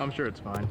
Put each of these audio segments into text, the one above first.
I'm sure it's fine.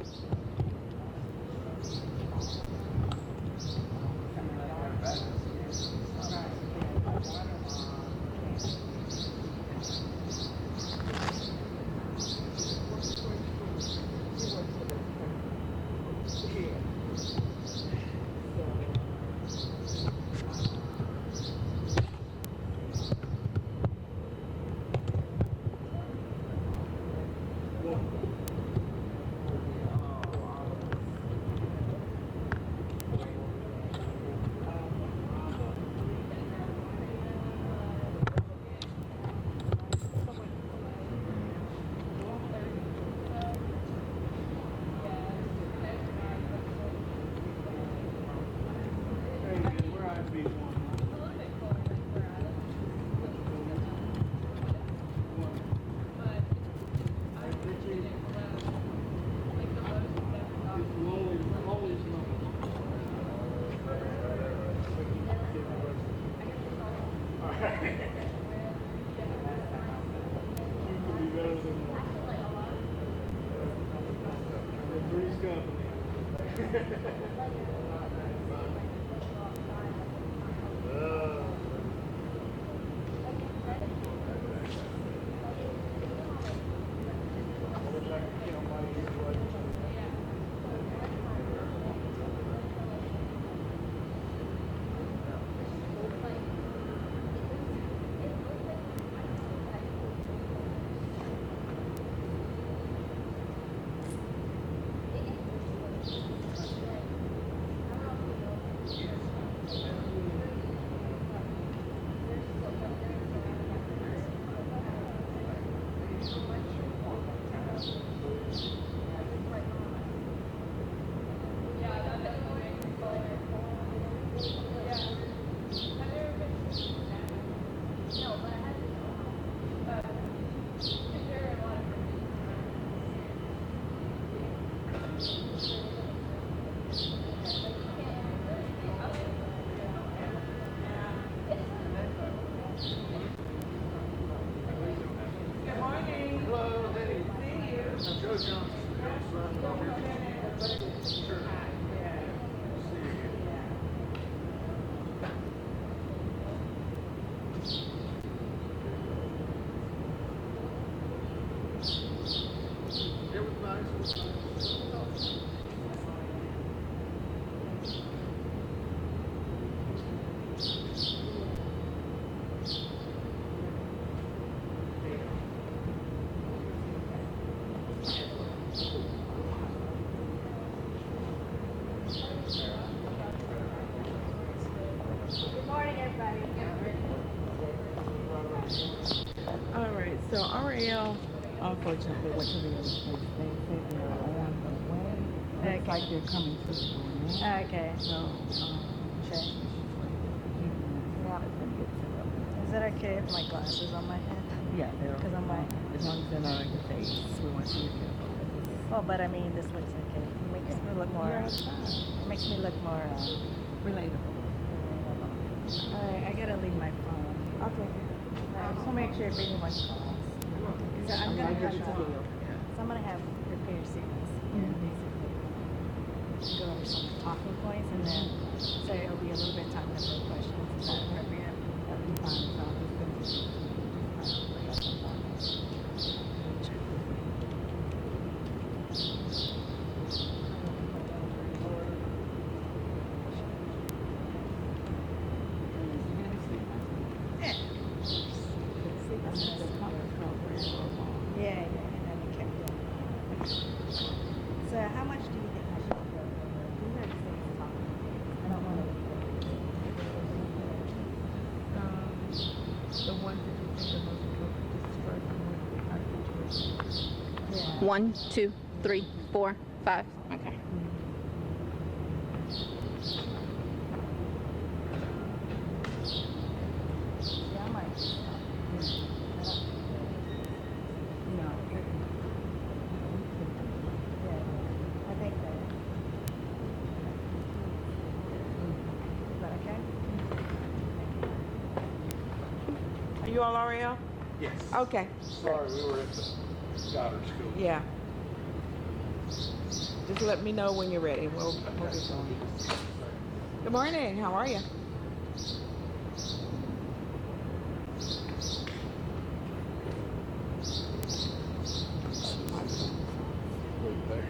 Alright, so RL unfortunately went to the other place. They said they're on the way. Looks like they're coming to the door now. Okay. So, Check. yeah. Is it okay if my glasses on my head? Yeah, they're Because I'm like, as long as they're not on your face, we want you to be careful. oh, but I mean, this looks okay. It makes me look more. Yeah, it's fine. It makes me look more. Relatable. Alright, I gotta leave my phone. I'll take it. So make sure if anyone calls. So I'm gonna have to. So I'm gonna have repair series. Mm-hmm. Basically. go over some talking points, and then so it'll be a little bit of time for questions. Is that appropriate? That'd be fine. So I'll just finish it. Yeah, and then we kept going. So how much do you think I should go? We had 6 talking points. I don't want to. The ones that you think are most appropriate to strike and what Yeah. 1, 2, 3, 4, 5. Okay. Yeah, I might just stop. No. Yeah, I think that. Is that okay? Are you all Ariel? Yes. Okay. Sorry, we were at the Goddard School. Yeah. Just let me know when you're ready. We'll get going. Good morning. How are you? Right there.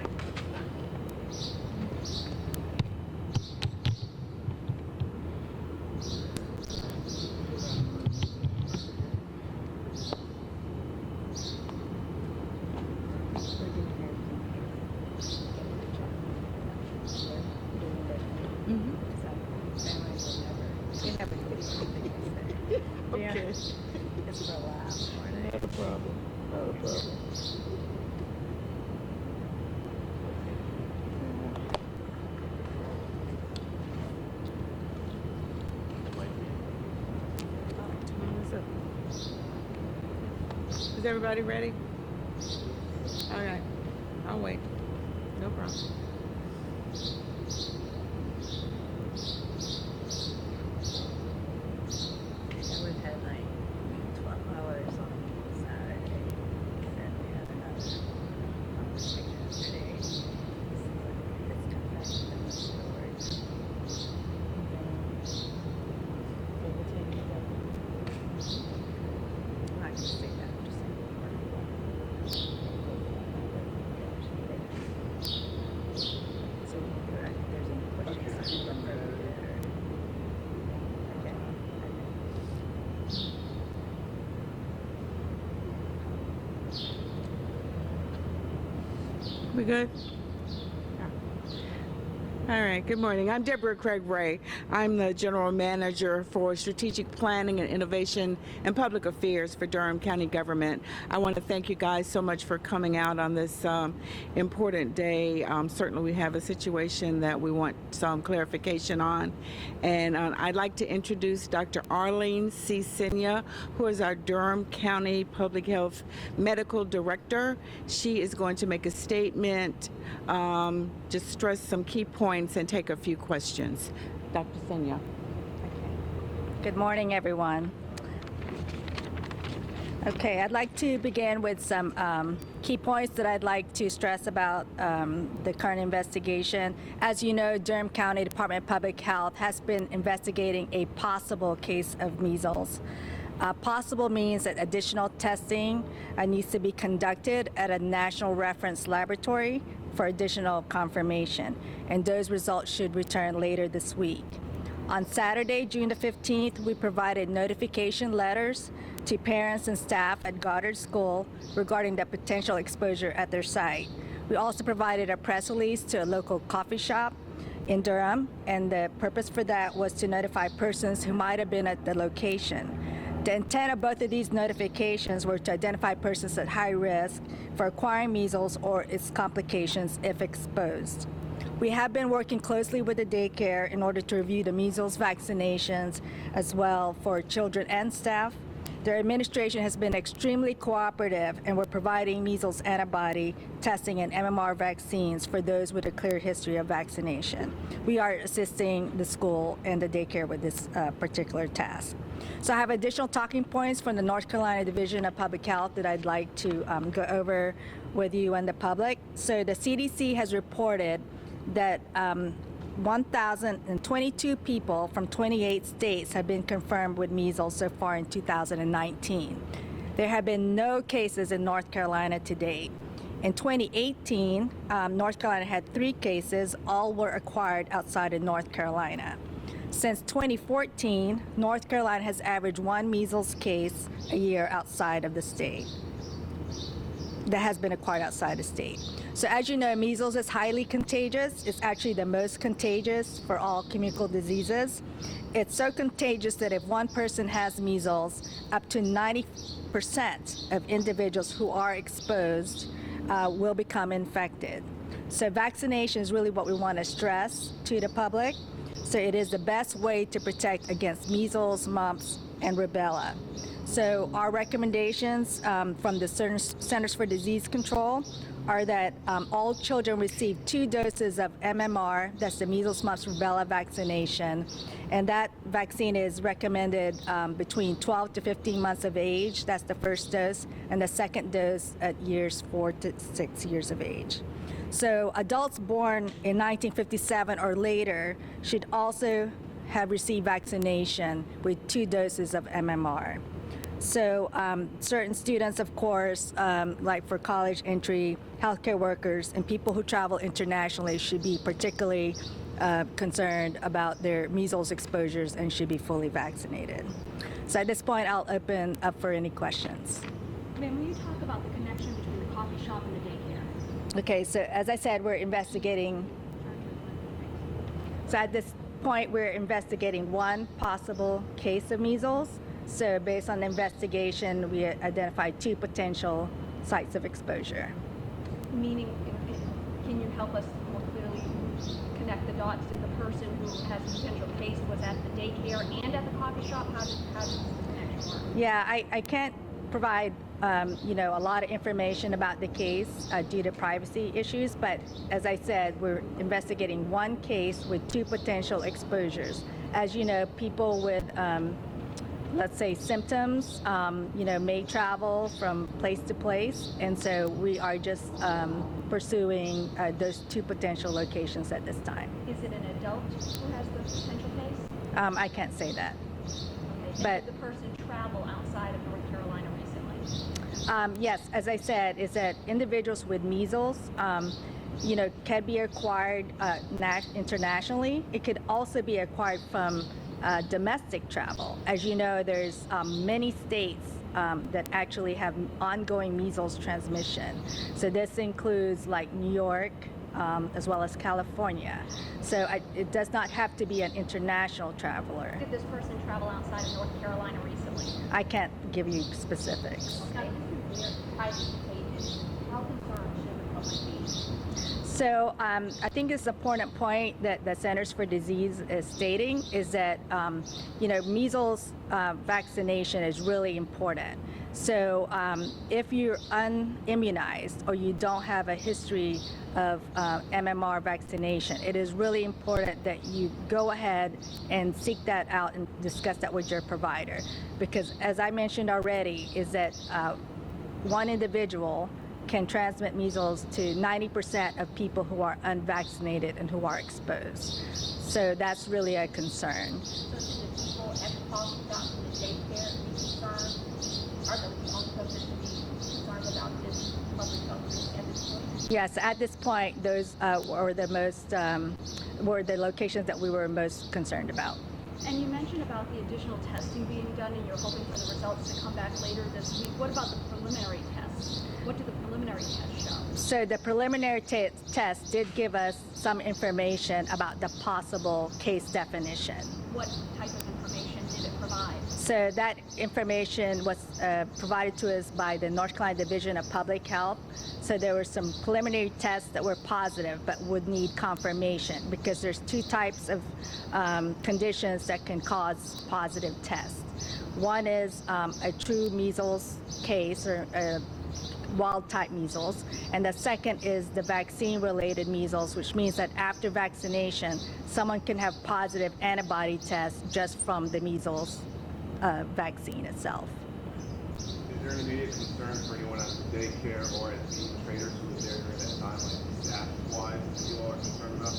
Okay. It's the last morning. Not a problem. Not a problem. Is everybody ready? All right. I'll wait. No problem. And we've had like 12 hours on Saturday, and then we had another conversation yesterday. It's confessed in the storage. I'm not going to say that, I'm just saying so we can do it. If there's any questions, okay. We good? All right, good morning. I'm Deborah Craig Ray. I'm the General Manager for Strategic Planning and Innovation and Public Affairs for Durham County Government. I want to thank you guys so much for coming out on this important day. Certainly we have a situation that we want some clarification on. And I'd like to introduce Dr. Arlene C. Senya, who is our Durham County Public Health Medical Director. She is going to make a statement, just stress some key points and take a few questions. Dr. Senya. Good morning, everyone. Okay, I'd like to begin with some key points that I'd like to stress about the current investigation. As you know, Durham County Department of Public Health has been investigating a possible case of measles. Possible means that additional testing needs to be conducted at a national reference laboratory for additional confirmation, and those results should return later this week. On Saturday, June the 15th, we provided notification letters to parents and staff at Goddard School regarding the potential exposure at their site. We also provided a press release to a local coffee shop in Durham, and the purpose for that was to notify persons who might have been at the location. The intent of both of these notifications were to identify persons at high risk for acquiring measles or its complications if exposed. We have been working closely with the daycare in order to review the measles vaccinations as well for children and staff. Their administration has been extremely cooperative, and we're providing measles antibody testing and MMR vaccines for those with a clear history of vaccination. We are assisting the school and the daycare with this particular task. So I have additional talking points from the North Carolina Division of Public Health that I'd like to go over with you and the public. So the CDC has reported that 1,022 people from 28 states have been confirmed with measles so far in 2019. There have been no cases in North Carolina to date. In 2018, North Carolina had 3 cases. All were acquired outside of North Carolina. Since 2014, North Carolina has averaged 1 measles case a year outside of the state that has been acquired outside the state. So as you know, measles is highly contagious. It's actually the most contagious for all communicable diseases. It's so contagious that if one person has measles, up to 90% of individuals who are exposed will become infected. So vaccination is really what we want to stress to the public. So it is the best way to protect against measles, mumps, and rubella. So our recommendations from the Centers for Disease Control are that all children receive 2 doses of MMR, that's the measles, mumps, rubella vaccination, and that vaccine is recommended between 12 to 15 months of age. That's the first dose, and the second dose at years 4 to 6 years of age. So adults born in 1957 or later should also have received vaccination with 2 doses of MMR. So certain students, of course, like for college entry, healthcare workers, and people who travel internationally should be particularly concerned about their measles exposures and should be fully vaccinated. So at this point, I'll open up for any questions. Ma'am, will you talk about the connection between the coffee shop and the daycare? Okay, so as I said, we're investigating. So at this point, we're investigating 1 possible case of measles. So based on the investigation, we identified 2 potential sites of exposure. Meaning, can you help us more clearly connect the dots to the person who has a potential case was at the daycare and at the coffee shop? How does the connection work? Yeah, I can't provide a lot of information about the case due to privacy issues, but as I said, we're investigating 1 case with 2 potential exposures. As you know, people with let's say symptoms, may travel from place to place, and so we are just pursuing those 2 potential locations at this time. Is it an adult who has the potential case? I can't say that. Okay. But did the person travel outside of North Carolina recently? Yes, as I said, is that individuals with measles, can be acquired internationally. It could also be acquired from domestic travel. As you know, there's many states that actually have ongoing measles transmission. So this includes like New York, as well as California. So it does not have to be an international traveler. Did this person travel outside of North Carolina recently? I can't give you specifics. Okay. How concerned should the public be? So I think it's an important point that the Centers for Disease is stating is that, measles vaccination is really important. So if you're unimmunized or you don't have a history of MMR vaccination, it is really important that you go ahead and seek that out and discuss that with your provider. Because as I mentioned already, is that one individual can transmit measles to 90% of people who are unvaccinated and who are exposed. So that's really a concern. So should the people at the coffee shop and the daycare be concerned? Are the only folks to be concerned about this public health risk at this point? Yes, at this point, those were the locations that we were most concerned about. And you mentioned about the additional testing being done and you're hoping for the results to come back later this week. What about the preliminary tests? What do the preliminary tests show? So the preliminary test did give us some information about the possible case definition. What type of information did it provide? So that information was provided to us by the North Carolina Division of Public Health. So there were some preliminary tests that were positive but would need confirmation because there's 2 types of conditions that can cause positive tests. One is a true measles case or wild-type measles, and the second is the vaccine-related measles, which means that after vaccination, someone can have positive antibody tests just from the measles vaccine itself. there an immediate concern for anyone at the daycare or at the traders who was there during that time, like staff-wise, that you all are concerned about?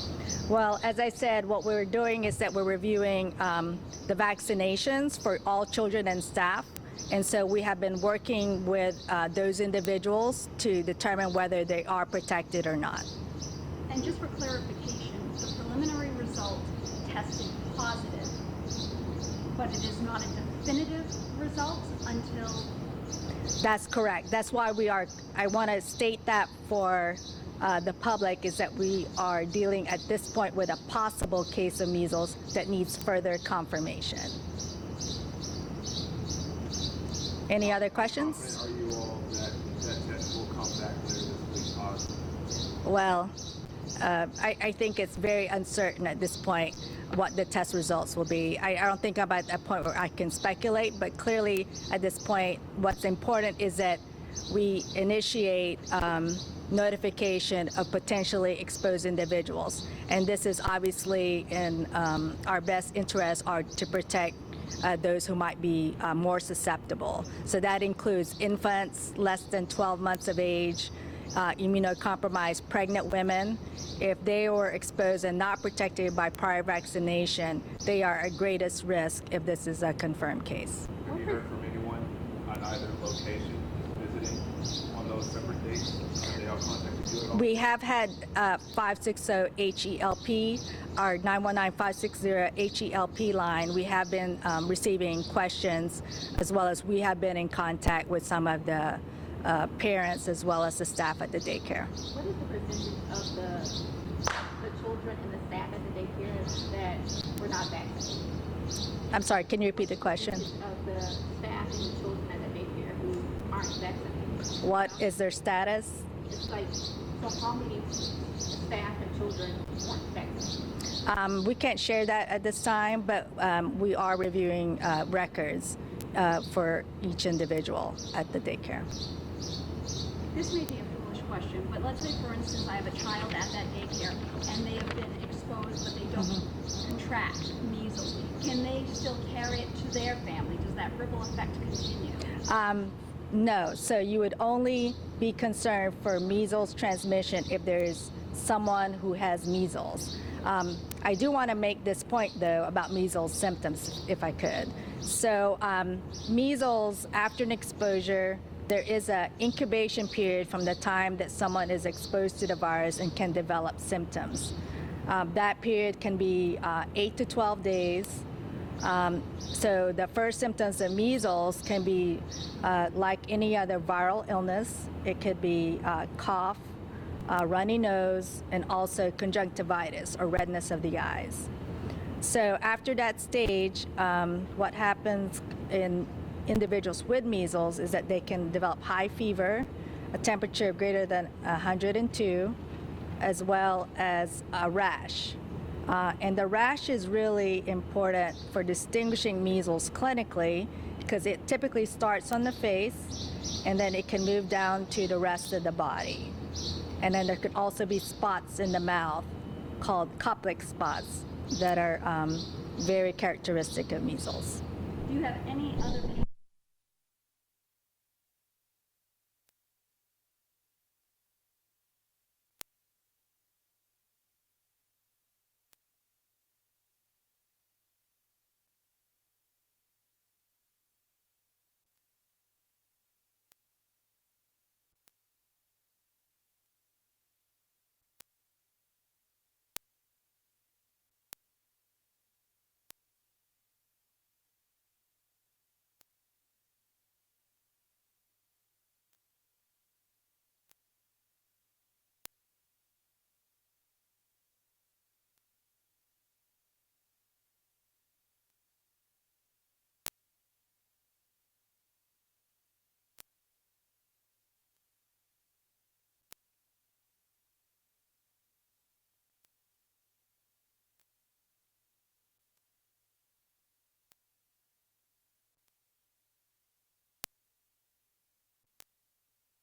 Well, as I said, what we're doing is that we're reviewing the vaccinations for all children and staff. And so we have been working with those individuals to determine whether they are protected or not. And just for clarification, the preliminary result tested positive, but it is not a definitive result until... That's correct. That's why I want to state that for the public, is that we are dealing at this point with a possible case of measles that needs further confirmation. Any other questions? Are you all that test will come back later this week positive? Well, I think it's very uncertain at this point what the test results will be. I don't think I'm at a point where I can speculate, but clearly at this point, what's important is that we initiate notification of potentially exposed individuals. And this is obviously in our best interest are to protect those who might be more susceptible. So that includes infants less than 12 months of age, immunocompromised pregnant women. If they were exposed and not protected by prior vaccination, they are at greatest risk if this is a confirmed case. Have you heard from anyone on either location visiting on those separate dates? Have they all contacted you at all? We have had 560 HELP, our 919-560 HELP line. We have been receiving questions, as well as we have been in contact with some of the parents as well as the staff at the daycare. What is the percentage of the children and the staff at the daycare that were not vaccinated? I'm sorry, can you repeat the question? Percentage of the staff and the children at the daycare who aren't vaccinated? What is their status? It's like, so how many staff and children weren't vaccinated? We can't share that at this time, but we are reviewing records for each individual at the daycare. This may be a foolish question, but let's say, for instance, I have a child at that daycare and they have been exposed, but they don't contract measles. Can they still carry it to their family? Does that ripple effect continue? No, so you would only be concerned for measles transmission if there is someone who has measles. I do want to make this point, though, about measles symptoms, if I could. So measles, after an exposure, there is an incubation period from the time that someone is exposed to the virus and can develop symptoms. That period can be 8 to 12 days. So the first symptoms of measles can be like any other viral illness. It could be cough, runny nose, and also conjunctivitis or redness of the eyes. So after that stage, what happens in individuals with measles is that they can develop high fever, a temperature greater than 102, as well as a rash. And the rash is really important for distinguishing measles clinically because it typically starts on the face and then it can move down to the rest of the body. And then there could also be spots in the mouth called Koplik spots that are very characteristic of measles. Do you have any other patients